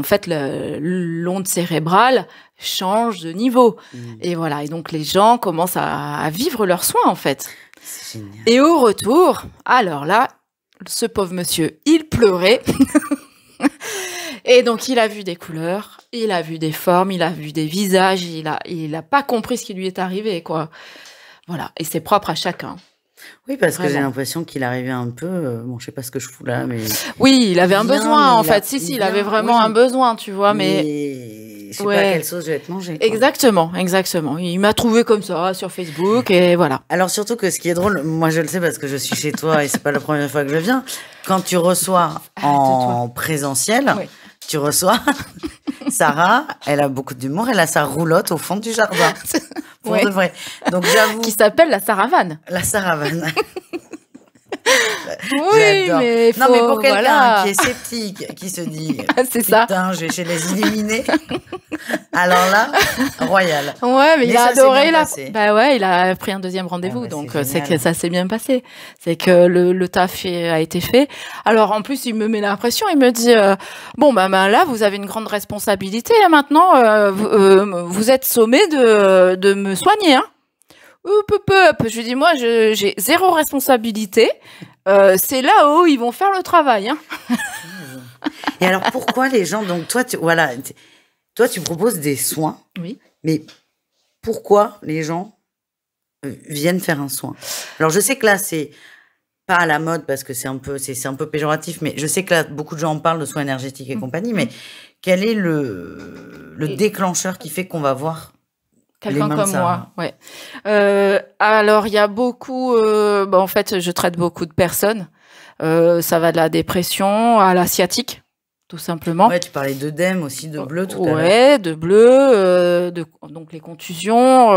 fait l'onde cérébrale change de niveau. Et voilà. Et donc les gens commencent à vivre leurs soins en fait. C'est génial. Et au retour, alors là, ce pauvre monsieur, il pleurait. Et donc il a vu des couleurs, il a vu des formes, il a vu des visages, il a pas compris ce qui lui est arrivé quoi. Voilà. Et c'est propre à chacun. Oui, parce que j'ai l'impression qu'il arrivait un peu. Bon, je sais pas ce que je fous là, mais. Oui, il avait un besoin en fait. Il avait vraiment un besoin, tu vois, mais. Je sais pas à quelle sauce je vais être mangée. Exactement. Il m'a trouvé comme ça sur Facebook et voilà. Alors surtout que ce qui est drôle, moi je le sais parce que je suis chez toi et c'est pas la première fois que je viens. Quand tu reçois en présentiel, tu reçois Sarah. Elle a beaucoup d'humour. Elle a sa roulotte au fond du jardin. Pour de vrai. Donc j'avoue. Qui s'appelle la saravane. La saravane. Oui, mais non, mais pour quelqu'un qui est sceptique, qui se dit c'est ça. Putain, je vais chez les illuminés. Alors là, royal. Ouais, mais il a adoré Bah ouais, il a pris un deuxième rendez-vous, bah, donc c'est que ça s'est bien passé. C'est que le taf a été fait. Alors en plus, il me met la pression, il me dit bon bah là, vous avez une grande responsabilité là maintenant, vous êtes sommé de me soigner, hein. Je lui dis, moi, j'ai zéro responsabilité. C'est là où ils vont faire le travail. Hein. Et alors, pourquoi les gens... Donc, toi, tu proposes des soins. Oui. Mais pourquoi les gens viennent faire un soin? Alors, je sais que là, c'est pas à la mode parce que c'est un peu péjoratif, mais je sais que là, beaucoup de gens en parlent de soins énergétiques et compagnie, mais quel est le déclencheur qui fait qu'on va voir quelqu'un comme moi? Ouais. Alors, il y a beaucoup, en fait, je traite beaucoup de personnes. Ça va de la dépression à la sciatique, tout simplement. Ouais, tu parlais d'œdème aussi, de bleu tout à l'heure. Ouais, de bleu, donc les contusions.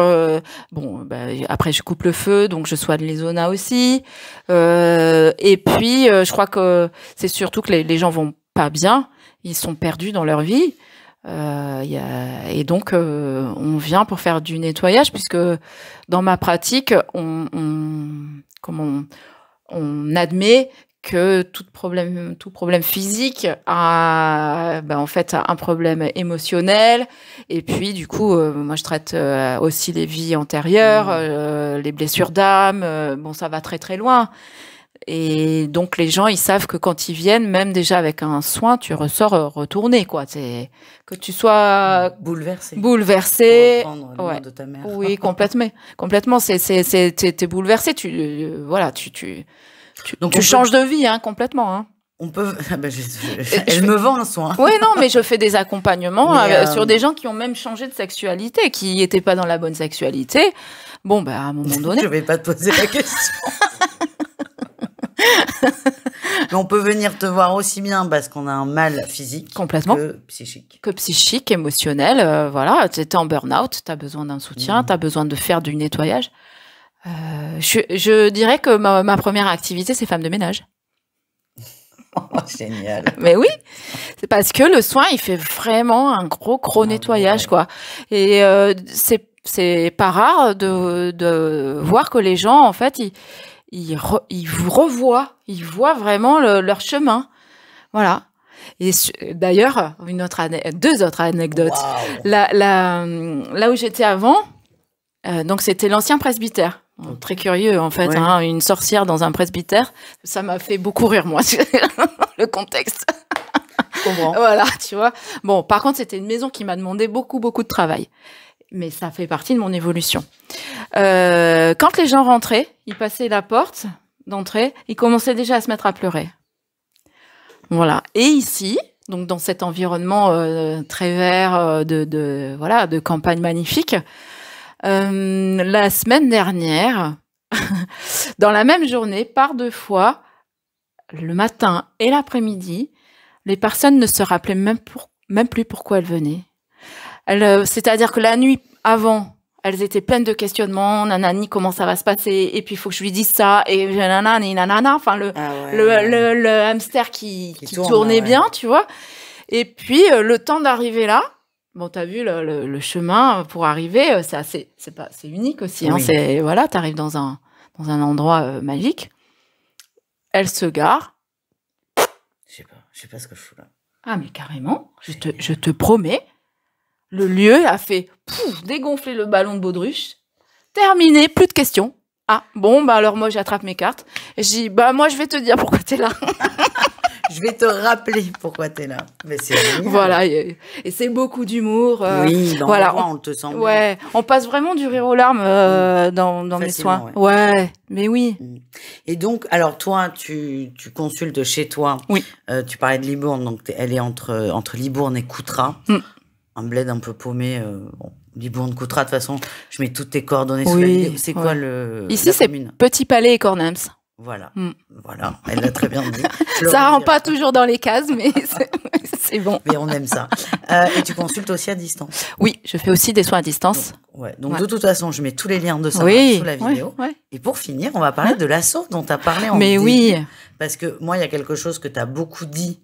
Après je coupe le feu, donc je soigne les zonas aussi. Et puis je crois que c'est surtout que les gens vont pas bien, ils sont perdus dans leur vie. Et donc on vient pour faire du nettoyage, puisque dans ma pratique on admet que tout problème physique a en fait un problème émotionnel, et puis du coup moi je traite aussi les vies antérieures, les blessures d'âme, ça va très très loin, et donc les gens ils savent que quand ils viennent, même déjà avec un soin, tu ressors retourné, quoi. C'est que tu sois bouleversé, pour reprendre le mot de ta mère. Oui, complètement, t'es bouleversé, donc tu changes de vie, complètement. Hein. On peut. Elle me vend un soin. Oui, non, mais je fais des accompagnements sur des gens qui ont même changé de sexualité, qui n'étaient pas dans la bonne sexualité. À un moment donné. Je vais pas te poser la question. Mais on peut venir te voir aussi bien parce qu'on a un mal physique complètement que psychique. Émotionnel. Voilà, tu es en burn-out, tu as besoin d'un soutien, tu as besoin de faire du nettoyage. Je dirais que ma première activité, c'est femme de ménage. Oh, génial. Mais oui, c'est parce que le soin, il fait vraiment un gros nettoyage, quoi. Et c'est pas rare de voir que les gens, en fait, ils vous revoient, ils voient vraiment leur chemin. Voilà. Et d'ailleurs, deux autres anecdotes. Wow. Là où j'étais avant, donc c'était l'ancien presbytère. Très curieux, en fait, une sorcière dans un presbytère. Ça m'a fait beaucoup rire, moi, le contexte. Je comprends. Voilà, tu vois. Par contre, c'était une maison qui m'a demandé beaucoup de travail. Mais ça fait partie de mon évolution. Quand les gens rentraient, ils passaient la porte d'entrée, ils commençaient déjà à se mettre à pleurer. Voilà. Et ici, donc dans cet environnement très vert, de campagne magnifique, la semaine dernière, dans la même journée, par 2 fois, le matin et l'après-midi, les personnes ne se rappelaient même plus pourquoi elles venaient. C'est-à-dire que la nuit avant, elles étaient pleines de questionnements, nanani, comment ça va se passer, et puis il faut que je lui dise ça, et nanana, enfin le hamster qui tournait bien, tu vois. Et puis le temps d'arriver là, t'as vu le chemin pour arriver, c'est unique aussi. Oui. T'arrives dans un endroit magique. Elle se gare. Je sais pas ce que je fous là. Ah mais carrément, je te promets. Le lieu a fait dégonfler le ballon de baudruche. Terminé, plus de questions. Ah, alors moi j'attrape mes cartes. Et je dis, moi je vais te dire pourquoi t'es là. Je vais te rappeler pourquoi t'es là. Mais c'est génial. Voilà, et c'est beaucoup d'humour. Oui, on te sent bien. Ouais, on passe vraiment du rire aux larmes dans mes soins. Ouais, mais oui. Et donc, alors toi, tu consultes chez toi. Oui. Tu parlais de Libourne, donc elle est entre Libourne et Coutras. Un bled un peu paumé. Libourne, Coutras, de toute façon, je mets toutes tes coordonnées sous la vidéo. C'est quoi Ici, c'est Petit Palais et Cornems. Voilà, voilà, elle l'a très bien dit. Ça rentre pas toujours dans les cases, mais c'est bon. Mais on aime ça. Et tu consultes aussi à distance. Oui, je fais aussi des soins à distance. Donc de toute façon, je mets tous les liens de ça sous la vidéo. Et pour finir, on va parler de l'assaut dont tu as parlé en début. Oui. Parce que moi, il y a quelque chose que tu as beaucoup dit.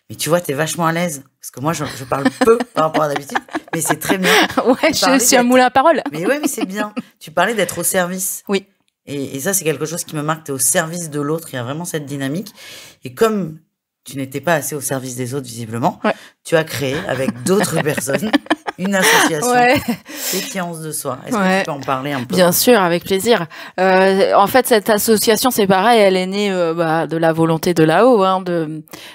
Mais tu vois, tu es vachement à l'aise. Parce que moi, je parle peu par rapport à d'habitude. Mais c'est très bien. Ouais, je suis un moulin à parole. Mais c'est bien. Tu parlais d'être au service. Oui. Et ça, c'est quelque chose qui me marque. Tu es au service de l'autre. Il y a vraiment cette dynamique. Et comme tu n'étais pas assez au service des autres, visiblement, tu as créé, avec d'autres personnes, une association, Pétillance de Soi. Est-ce que tu peux en parler un peu? Bien sûr, avec plaisir. En fait, cette association, c'est pareil, elle est née de la volonté de là-haut,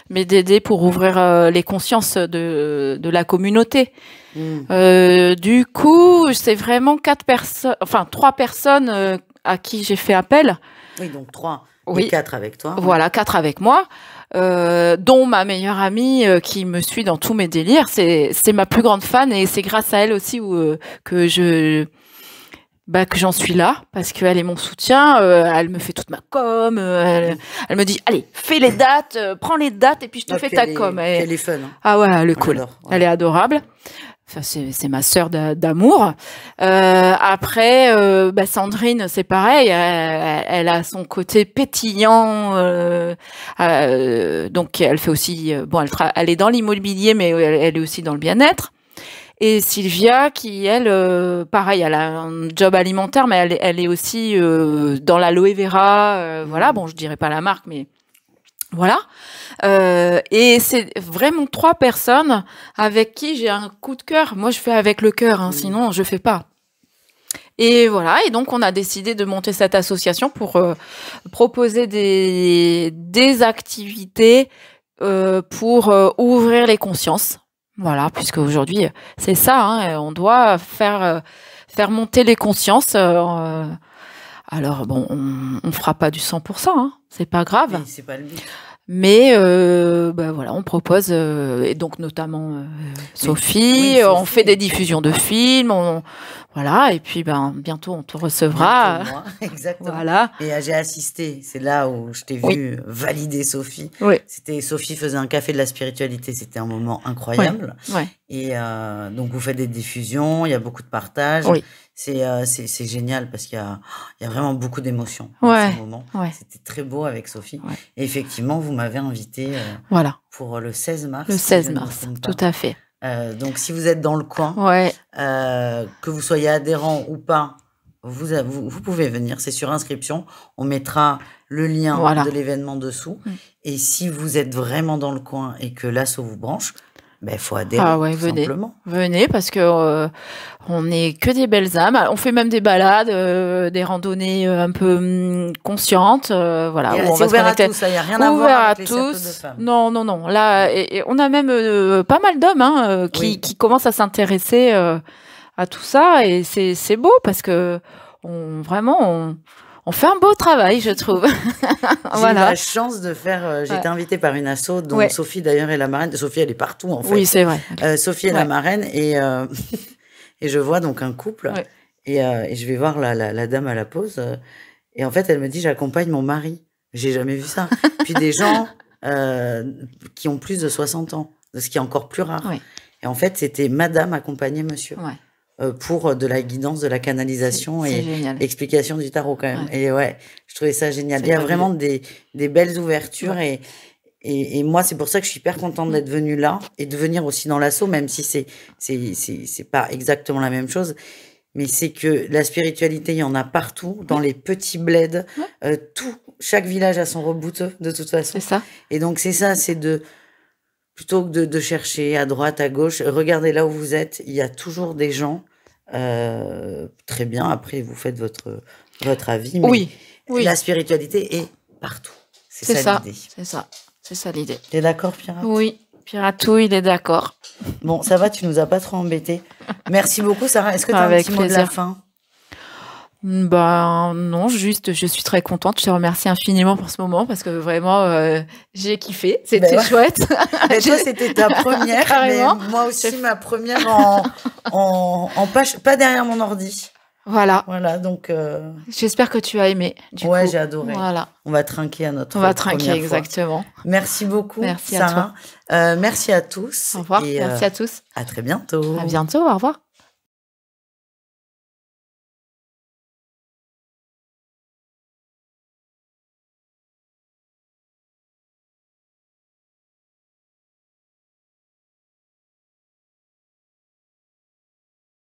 mais d'aider pour ouvrir les consciences de la communauté. Du coup, c'est vraiment 3 personnes à qui j'ai fait appel. Oui, donc 3 Oui. et 4 avec toi. Voilà, 4 avec moi, dont ma meilleure amie qui me suit dans tous mes délires. C'est ma plus grande fan et c'est grâce à elle aussi que j'en suis là, parce qu'elle est mon soutien. Elle me fait toute ma com. Elle me dit, allez, fais les dates, prends les dates et puis je te fais ta com. Elle est fun. Hein. Ah ouais, elle est cool. J'adore, ouais. Elle est adorable. Enfin, c'est ma sœur d'amour. Après, Sandrine, c'est pareil. Elle a son côté pétillant. Donc, elle fait aussi. Elle est dans l'immobilier, mais elle est aussi dans le bien-être. Et Sylvia, qui elle, pareil, elle a un job alimentaire, mais elle est aussi dans l'aloe vera. Voilà. Bon, je dirais pas la marque, mais voilà. Et c'est vraiment 3 personnes avec qui j'ai un coup de cœur. Moi, je fais avec le cœur, hein, sinon je fais pas. Et voilà. Et donc, on a décidé de monter cette association pour proposer des activités pour ouvrir les consciences. Voilà, puisque aujourd'hui, c'est ça. Hein, on doit faire monter les consciences. Alors bon, on fera pas du 100%, hein, c'est pas grave. Oui, c'est pas le but. Mais voilà, on propose et donc notamment Sophie, Oui, on fait des diffusions de films, voilà, et puis bientôt on te recevra. Bientôt, moi. Exactement. Voilà. Et j'ai assisté, c'est là où je t'ai vu valider Sophie. Oui. Sophie faisait un café de la spiritualité, c'était un moment incroyable. Ouais. Et donc vous faites des diffusions, il y a beaucoup de partage. Oui. C'est génial parce qu'il y a vraiment beaucoup d'émotions Ouais. dans ce moment. Ouais. C'était très beau avec Sophie. Ouais. Et effectivement, vous m'avez invité Voilà. pour le 16 mars. Le si 16 je ne me mars, trompe pas. tout à fait. Donc si vous êtes dans le coin, Ouais. que vous soyez adhérent ou pas, vous pouvez venir, c'est sur inscription. On mettra le lien Voilà. de l'événement dessous. Et si vous êtes vraiment dans le coin et que l'asso vous branche, il faut adhérer, Ah ouais, tout venez. simplement. Venez parce que on n'est que des belles âmes. On fait même des balades, des randonnées un peu conscientes, voilà. Et Où on c'est va se ouvert à connecter. tous, il n'y a rien à Ouvert voir à avec les cercles de tous. femmes. Non. Là, et on a même pas mal d'hommes qui commencent à s'intéresser à tout ça et c'est beau parce que on fait un beau travail, je trouve. J'ai eu la chance de faire. J'ai été invitée par une asso dont Sophie d'ailleurs est la marraine. Sophie, elle est partout en fait. Oui, c'est vrai. Sophie est la marraine et je vois donc un couple et je vais voir la dame à la pause et en fait elle me dit j'accompagne mon mari. J'ai jamais vu ça. Puis des gens qui ont plus de 60 ans, ce qui est encore plus rare. Ouais. Et en fait c'était madame accompagnait monsieur. Ouais. Pour de la guidance, de la canalisation et explication du tarot quand même. Et je trouvais ça génial. Il y a vraiment des belles ouvertures et moi c'est pour ça que je suis hyper contente d'être venue là et de venir aussi dans l'asso, même si c'est pas exactement la même chose. Mais c'est que la spiritualité, il y en a partout, dans les petits bleds, chaque village a son rebouteux de toute façon. C'est ça. Et donc c'est ça, c'est plutôt que de chercher à droite, à gauche, regardez là où vous êtes, il y a toujours des gens. Très bien, après vous faites votre avis, mais la spiritualité est partout. C'est ça l'idée. C'est ça l'idée. T'es d'accord, Pirate? Oui, Piratou, il est d'accord. Bon, ça va, tu nous as pas trop embêtés. Merci beaucoup, Sarah. Est-ce que tu as un petit mot de la fin? Non, juste, je suis très contente. Je te remercie infiniment pour ce moment parce que vraiment, j'ai kiffé. C'était chouette. Mais toi, c'était ta première. Carrément. Mais moi aussi, ma première en page, pas derrière mon ordi. Voilà, donc. J'espère que tu as aimé. Du coup. J'ai adoré. Voilà. On va trinquer à notre. On va trinquer, fois. exactement. Merci beaucoup. Merci Sarah. à toi. Merci à tous. Au revoir. Merci à tous. À très bientôt. À bientôt. Au revoir.